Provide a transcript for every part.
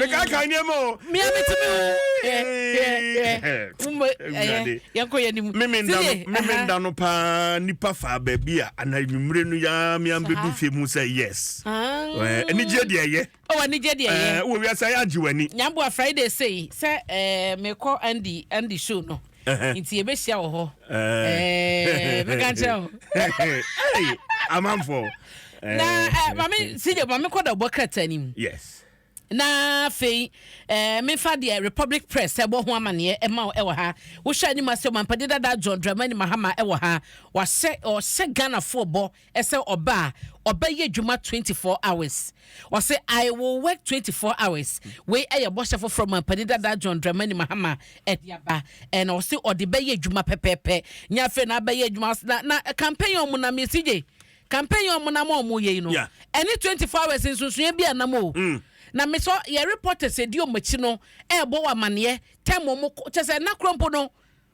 Meka kanyemo. Me yanko yanim. Memenda no pa nipa fa baby a ananwumre no ya me ambedu fe mu say yes. Ani je de ye. Oh ani je de ye. Wo wi asa ya jiwani. Nyambo Friday say me call Andy show no. Inti ye be hia wo ho. Meka nchao. Hey, amamfo. Na mama sije mama koda bokata nim. Yes. Na fei me fa de Republic Press ebo ho amane e ma e wo ha wo hwa ni masem ampade dada John Dramani Mahama e wo ha wa se o se Ghana football e se oba ye dwuma 24 hours wa se I will work 24 hours we e ye boshefo from ampade dada John Dramani Mahama e diaba e na o se o de be ye dwuma pepepe nya fe na be ye dwuma na campaign o mu na mesije campaign o mu na mo ye no any 24 hours nsunsun bia na mo na me so ye reporter said you machi no e bo wa mane time mo chese na krompo no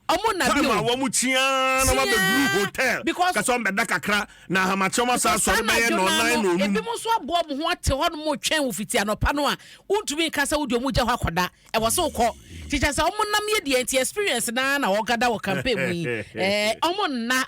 omo na bi o wo mu tia na ma be blue hotel ka so mbeda kakra na hamachoma sa so be ye no online no e bi mo so abo mo ho ate ho no mo twen wo fiti anopa no a untumi kasa wo de mo gya hɔ akoda e wo so kɔ teacher say omo nam ye de anti experience na wo gada wo campaign mu omo na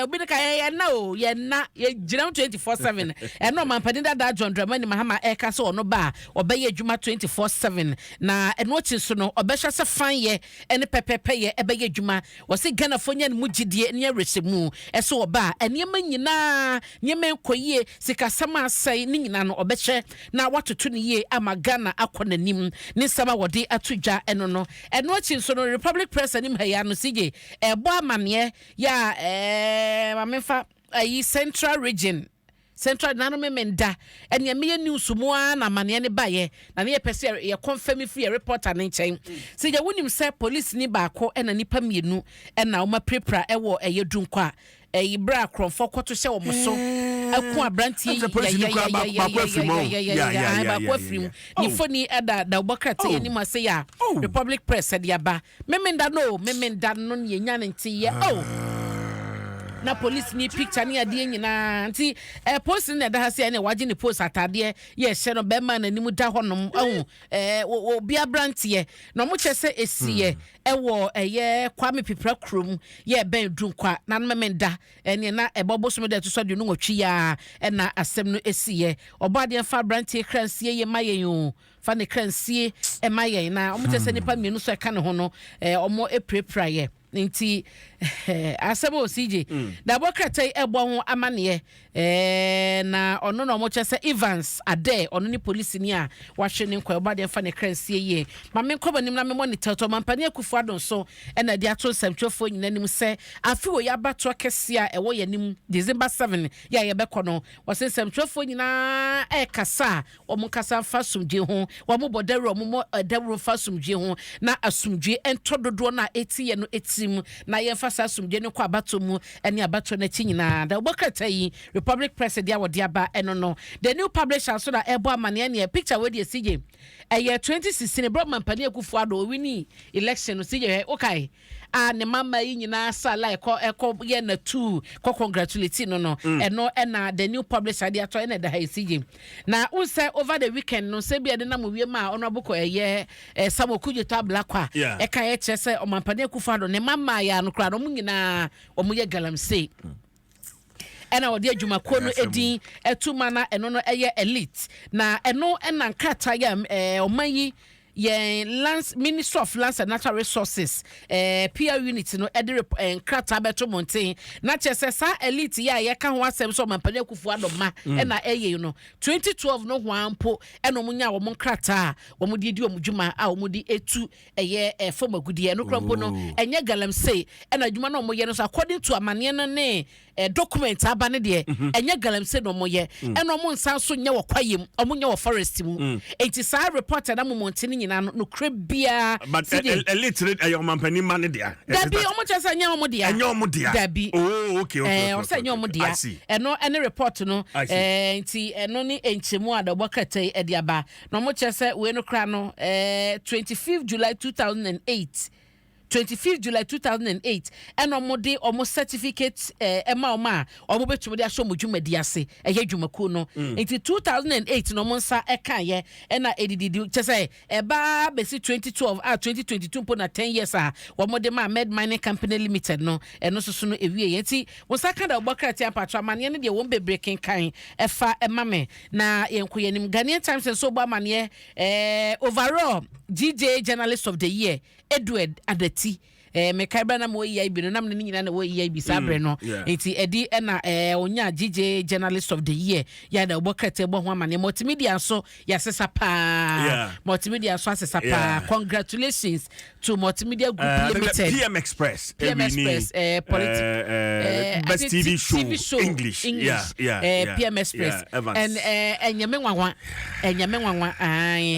obi de ka ye na o ye na ye gira 24/7 no man padi da John Dramani Mahama e ka so ono ba obeye adwuma 24/7 na eno chi so no obehwa se fan ye ene pepepe ye ebeye adwuma wo se Ghana fonya ne mugidie ne resemu e so oba enema nyina nyema enkoyie sikasama asai ne nyina no obehwe na watoto ne ye ama Ghana akonanim ne sama wode atudwa eno no eno chi so no Republic Press anim ha ya no sije ebo amane ya mamefa ayi Central Region Central nano memenda and ye me news mo na mane ne baye na ne pese ye confirm free reporter ne nchen se ye wonim se police ni baako na nipa mienu na oma prepra ewo eye dunkwa bra kromfo kwoto hye wo so aku abrantie ba afrim ni foni ada da obokata ye ni ma se ya Republic Press de aba memenda no ye nya ne ntie ye na police ni picture ni ade nyina nti post na da ha se na waje ni post atade ye hye no be ma na nimu da honom obi abrantie na mo chese esiye ewo eye kwame pipra krom ye ben dunkwa na memenda ene na eboboso me da to so de no nwotwi ya na asem no esiye obade fa abrantie kransie ye mayen o fa ne kransie mayen na mo chese nipa mienu so ka ne ho no omo eprepra ye nti asebo CJ da bokratai ebo ho amane na ono no mo chese Evans ade ono ni police ni a wahwe ne nkwa oba de fa ne kransie ye ma me nkwa banim na me monitor to mampane akufu adon so na de ato samtwofo nyina nim se afi wo ya bato kese a ewo yanim December 7 ya ye bekọ no wose samtwofo nyina kasa omo kasa fa sumdwe ho wo mo bodere omo mo dawro fa sumdwe ho na asumdwe entododo na etiye no etim na ye fa sa sumdwe no kwa abato mu ene abato na chi nyina da obokata yi Republic Press dia wodi aba eno no the new publisher so da ebo amane ne picture we dey CJ eye 2016 bro mampani akufu ado wini election no CJ okay ne mama yi nyina sa like eko ye na two ko congratulate no eno na the new publisher dia to ene da ha CJ na unse over the weekend no se bia de na mo wie ma ono aboko eye samokuju tabla kwa e ka ye chese o mampani akufu ado ne mama ya no kra no nyina o mo ye galamsey ena wodi adwumako no edin etuma na eno no eye elite na eno ena nkata ya omanyi ye Ministry of Lands and Natural Resources PR unit no edire nkrata beto monten na chese sa elite ya ye ka ho asem so mampani akufu adoma ena eye no 2012 no hwampo eno munya wo nkrata wo mudi di omdwuma a wo mudi etu eye fomagudie no krompo no enye galamsey ena adwuma no mo ye no so according to amane no ne document abane de enye galamsey no mo ye eno mo nsan so nye wo kwayem omo nye wo forest mu enti sa reporter na mo monten nyina no krebia but elite ayo mampani man dia dabi omo chese nya omo dia dabi okay o se nya omo dia eno ene report no enti eno ni enchemu adobokata ediaba no omo chese we no kra no 25 July 2008 25th July 2008 and omode omo certificate ema oma omo betumo de asho modwumadi ase eye dwumaku no enti 2008 no monsa eka ye na edididi chese eba besi 2012 2022 mpo na 10 years omode ma Med Mining Company Limited no eno soso no ewie enti wonsa ka da obokrati apatro amane ne de won bebrekin kan efa emame na yenkoyenim Ghanaian Times and so amane overall GJ Journalist of the Year Edward Adati me kaibra na mo yi bi no nam ne nyina na wo yi bi sabre no enti edi na onya GJ Journalist of the Year ya da obokrati ebo ho amane multimedia so ya sesa pa multimedia so asesa pa congratulations to Multimedia Group Limited PM Express Best TV show English. PM Express and enyame nwanwa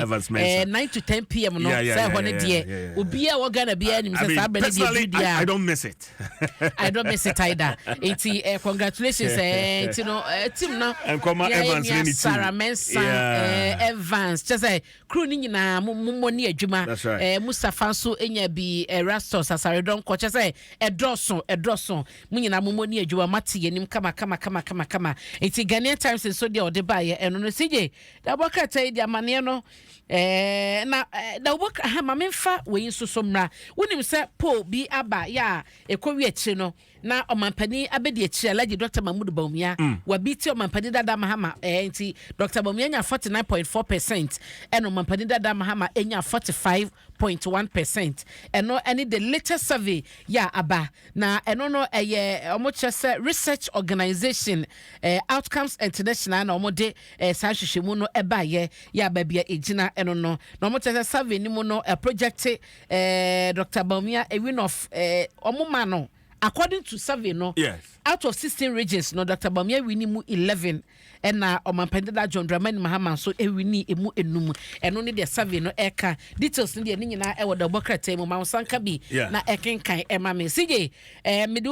Evans 9 to 10 p.m. no say hone de obi a wo Ghana bia nim say sa bele de I don't miss it. I don't miss it either. Enti congratulations enti no team no and come Evans ni team Sarah Mensah Evans just say crew ni nyina mo ni adwuma Mustafa so enya bi Rastos Asaredon ko just say edroso mo nyina mo ni adwuma mate yenim kama enti Ghanaian Times so de odebaye eno no sije da bokata idi amane no na da boka ha mamemfa we nsoso mra wonim se po bi aba ya ekowi akire no na omampani abedi akire Alhaji Dr. Mahmoud Bawumia wabiti omampani dada mahama enti Dr. Bawumia nya 49.4% eno omampani dada mahama enya 45.1% eno any the latest survey ya aba na eno no omo chese research organization Outcomes International na omo de sanhwehwemu no eba ye ya babia ejina eno no na omo chese survey ni mu no project Dr. Bawumia a win of omo ma no according to survey no out of 16 regions no Dr. Bawumia wini mu 11 na omampendeda John Dramani Mahama so ewini emu enum eno ne de survey no eka details ne de nyina e wo da bokrata mu ma sanka bi na ekenkan ema me sige me de